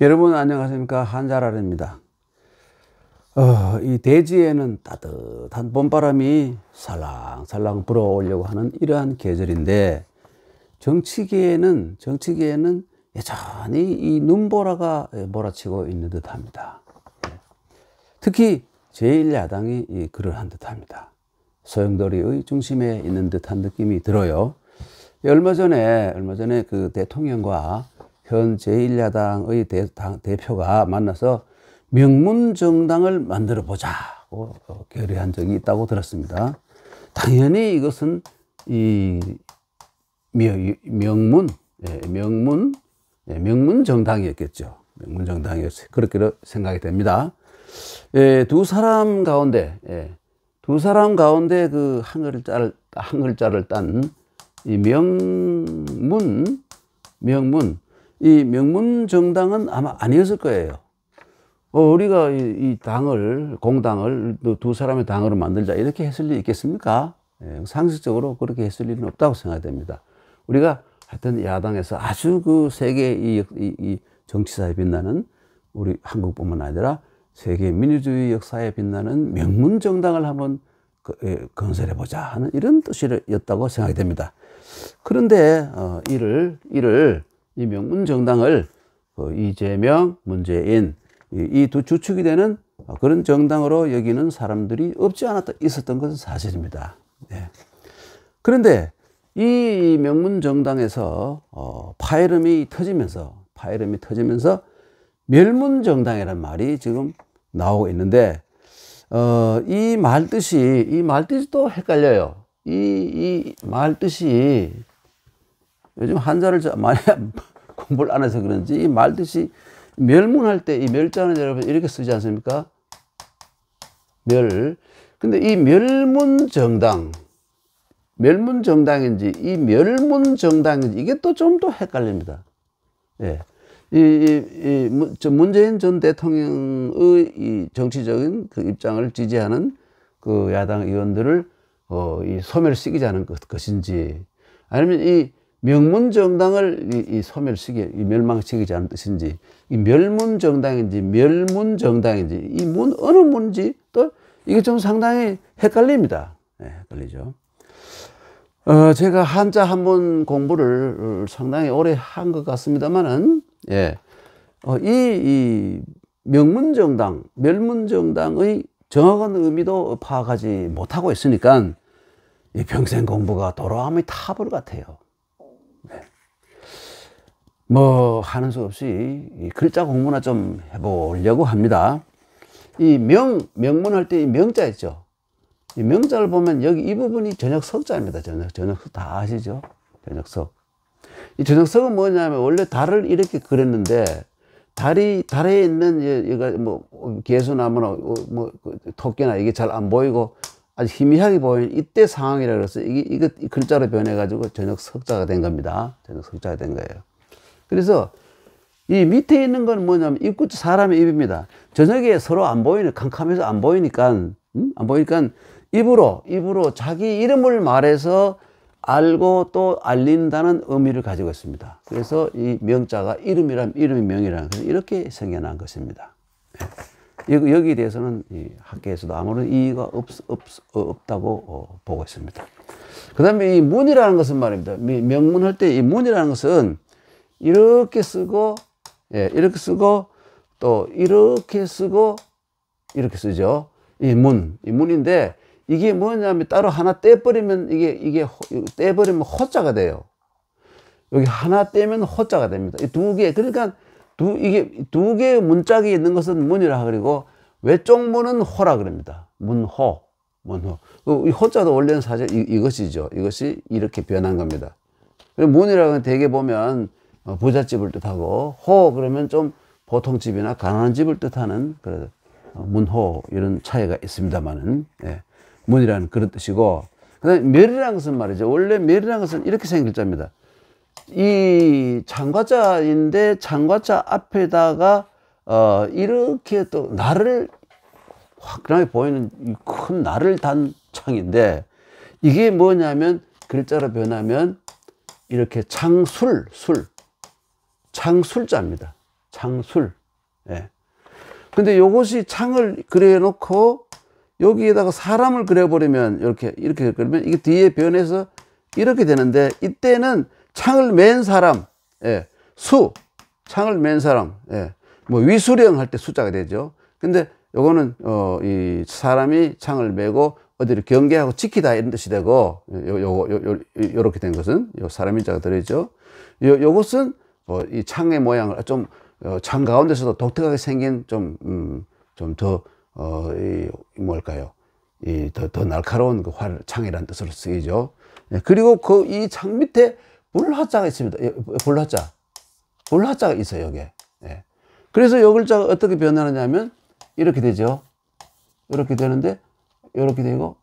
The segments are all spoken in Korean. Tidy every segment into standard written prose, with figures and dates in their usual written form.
여러분 안녕하십니까, 한자랄입니다. 이 대지에는 따뜻한 봄바람이 살랑살랑 불어오려고 하는 이러한 계절인데, 정치계에는 여전히 이 눈보라가 몰아치고 있는 듯합니다. 특히 제1야당이 그러한 듯합니다. 소용돌이의 중심에 있는 듯한 느낌이 들어요. 얼마 전에 그 대통령과 현 제1야당의 대표가 만나서 명문정당을 만들어 보자고 결의한 적이 있다고 들었습니다. 당연히 이것은 이 명문정당이었겠죠. 명문정당이었어요. 그렇게 생각이 됩니다. 두 사람 가운데 그 한 글자를 딴 이 이 명문정당은 아마 아니었을 거예요. 우리가 이 공당을 두 사람의 당으로 만들자 이렇게 했을 리 있겠습니까? 상식적으로 그렇게 했을 일은 없다고 생각됩니다. 우리가 하여튼 야당에서 아주 그 세계 이 정치사에 빛나는 우리 한국뿐만 아니라 세계 민주주의 역사에 빛나는 명문정당을 한번 건설해보자 하는 이런 뜻이었다고 생각이 됩니다. 그런데 이 명문정당을 이재명, 문재인 이 두 주축이 되는 그런 정당으로 여기는 사람들이 없지 않았다 있었던 것은 사실입니다. 그런데 이 명문정당에서 파열음이 터지면서 멸문정당이라는 말이 지금 나오고 있는데, 이 말뜻이 또 헷갈려요. 이 말뜻이 요즘 한자를 많이 공부를 안 해서 그런지 이 말뜻이 멸문할 때 이 멸자는 여러분 이렇게 쓰지 않습니까? 근데 이 멸문정당인지 이 멸문정당인지 이게 또 좀 더 헷갈립니다. 문재인 전 대통령의 이 정치적인 그 입장을 지지하는 그 야당 의원들을 이 소멸시키자는 것인지, 아니면 이 명문정당을 멸망시키자는 뜻인지, 이 멸문정당인지 이 어느 문인지 또 이게 좀 상당히 헷갈립니다. 헷갈리죠. 제가 한자 한문 공부를 상당히 오래 한 것 같습니다만은, 이 멸문정당의 정확한 의미도 파악하지 못하고 있으니까 이 평생 공부가 도로아미 타불 같아요. 하는 수 없이 이 글자 공부나 좀 해보려고 합니다. 이 명문할 때 이 명자 있죠. 이 명자를 보면 여기 이 부분이 저녁석자입니다. 저녁석 다 아시죠? 저녁석. 이 저녁석은 뭐냐면 원래 달을 이렇게 그렸는데 달에 있는 이거 개수나무나 토끼나 이게 잘 안 보이고 아주 희미하게 보이는 이때 상황이라 그래서 이거 글자로 변해가지고 저녁석자가 된 겁니다. 저녁석자가 된 거예요. 그래서 이 밑에 있는 건 뭐냐면 사람의 입입니다. 저녁에 서로 안 보이는, 캄캄해서 안 보이니까 입으로 자기 이름을 말해서 알고 또 알린다는 의미를 가지고 있습니다. 그래서 이 명자가 이름이 명이라는, 그래서 이렇게 생겨난 것입니다. 여기에 대해서는 이 학계에서도 아무런 이의가 없다고 보고 있습니다. 그 다음에 이 문이라는 것은 말입니다. 명문할 때 이 문이라는 것은 이렇게 쓰고, 또 이렇게 쓰고, 이렇게 쓰죠. 이 문인데, 이게 뭐냐면 따로 하나 떼버리면 이게 떼버리면 호자가 돼요. 여기 하나 떼면 호자가 됩니다. 이 두 개, 그러니까 이게 두 개의 문짝이 있는 것은 문이라 그러고, 외쪽 문은 호라 그럽니다. 문호. 이 호자도 원래는 사실 이것이죠. 이것이 이렇게 변한 겁니다. 문이라고 대개 보면 부잣집을 뜻하고, 호 그러면 좀 보통 집이나 가난한 집을 뜻하는 그런 문호 이런 차이가 있습니다만은, 문이라는 그런 뜻이고, 그다음에 멸이라는 것은 말이죠. 원래 멸이라는 것은 이렇게 생긴 글자입니다. 이 창과자인데 창과자 앞에다가 이렇게 또 날을 화끈하게 보이는 큰 날을 단 창인데, 이게 뭐냐면 글자로 변하면 이렇게 창술자입니다. 창술. 예. 근데 요것이 창을 그려 놓고 여기에다가 사람을 그려버리면 이렇게 그러면 이게 뒤에 변해서 이렇게 되는데, 이때는 창을 맨 사람, 예. 창을 맨 사람, 예. 뭐 위수령 할 때 숫자가 되죠. 근데 요거는 이 사람이 창을 메고 어디를 경계하고 지키다 이런 뜻이 되고, 요렇게 된 것은 요 사람 인자가 들어있죠. 요것은 이 창의 모양을 좀 창 가운데서도 독특하게 생긴 좀 더 뭘까요? 더 날카로운 그 창이라는 뜻으로 쓰이죠. 예, 그리고 이 창 밑에 불화자가 있습니다. 불화자가 있어요, 여기에. 예. 그래서 요 글자가 어떻게 변하느냐면 이렇게 되죠. 이렇게 되는데 이렇게 되고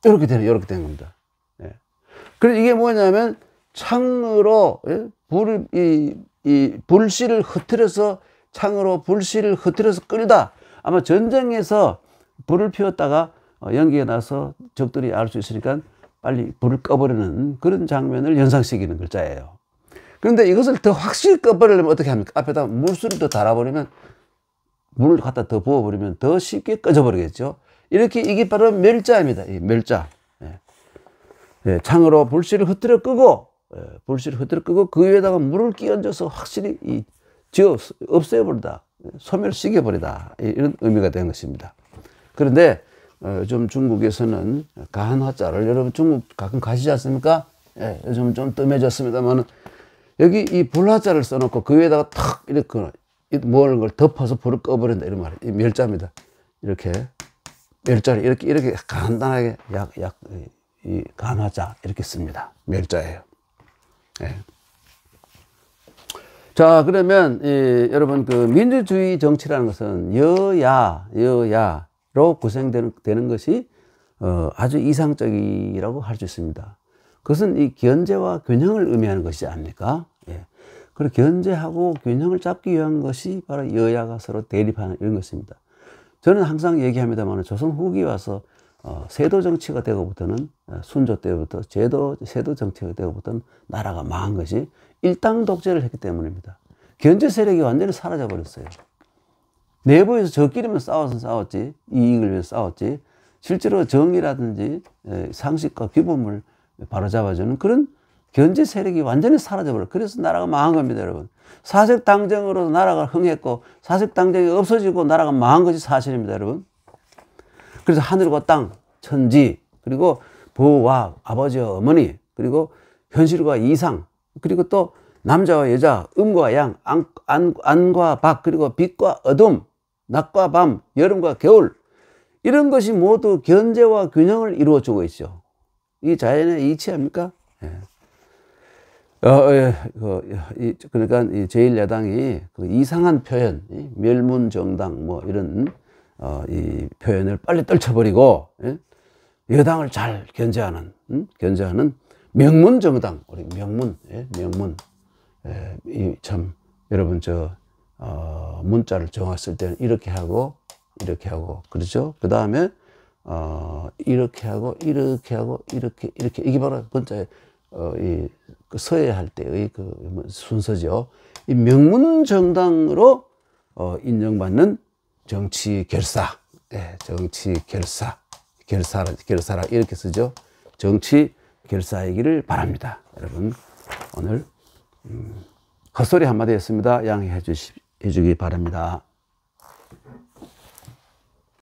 이렇게 되는 겁니다. 예. 그래서 이게 뭐냐면 창으로, 예? 불씨를 흐트려서 창으로 불씨를 흐트려서 끓이다. 아마 전쟁에서 불을 피웠다가 연기가 나서 적들이 알 수 있으니까 빨리 불을 꺼버리는 그런 장면을 연상시키는 글자예요. 그런데 이것을 더 확실히 꺼버리려면 어떻게 합니까? 앞에다 물수를 더 달아버리면, 물을 갖다 더 부어버리면 더 쉽게 꺼져버리겠죠. 이렇게 이게 바로 멸자입니다. 이 멸자. 예. 예, 창으로 불씨를 흐트려 끄고, 그 위에다가 물을 끼얹어서 확실히 없애버리다, 소멸시켜버리다, 이런 의미가 된 것입니다. 그런데 좀 중국에서는 가한화자를, 여러분 중국 가끔 가시지 않습니까? 예, 요즘 좀 뜸해졌습니다만 여기 이 불화자를 써놓고 그 위에다가 탁 이렇게 뭘 걸 덮어서 불을 꺼버린다, 이런 말이에요. 이 멸자입니다. 이렇게 멸자를 이렇게 간단하게 이 간화자 이렇게 씁니다. 멸자예요. 예. 자, 그러면 여러분 그 민주주의 정치라는 것은 여야로 구성되는 것이 아주 이상적이라고 할 수 있습니다. 그것은 이 견제와 균형을 의미하는 것이지 않습니까? 예. 그리고 견제하고 균형을 잡기 위한 것이 바로 여야가 서로 대립하는 이런 것입니다. 저는 항상 얘기합니다만 조선 후기 와서 세도 정치가 되고부터는, 순조 때부터 세도 정치가 되고부터는 나라가 망한 것이 일당 독재를 했기 때문입니다. 견제 세력이 완전히 사라져 버렸어요. 내부에서 저끼리만 싸웠지, 이익을 위해서 싸웠지, 실제로 정의라든지 상식과 규범을 바로잡아주는 그런 견제 세력이 완전히 사라져 버렸어요. 그래서 나라가 망한 겁니다, 여러분. 사색당정으로 나라가 흥했고 사색당정이 없어지고 나라가 망한 것이 사실입니다, 여러분. 그래서 하늘과 땅, 천지, 그리고 부와 아버지와 어머니, 그리고 현실과 이상, 그리고 또 남자와 여자, 음과 양, 안과 박, 그리고 빛과 어둠, 낮과 밤, 여름과 겨울, 이런 것이 모두 견제와 균형을 이루어주고 있죠. 이 자연의 이치입니까? 예. 그러니까 이 제1야당이 그 이상한 표현, 멸문정당 뭐 이런 이 표현을 빨리 떨쳐버리고, 예? 여당을 잘 견제하는 명문정당, 우리 명문, 예? 명문. 예, 참 여러분 문자를 정했을 때는 이렇게 하고 그렇죠. 그 다음에 이렇게 하고 이렇게 이게 바로 문자의 그 서예할 때의 그 순서죠. 이 명문정당으로 인정받는 정치 결사, 예, 정치 결사라 이렇게 쓰죠. 정치 결사이기를 바랍니다. 여러분 오늘 헛소리 한마디 했습니다. 양해해 주기 바랍니다.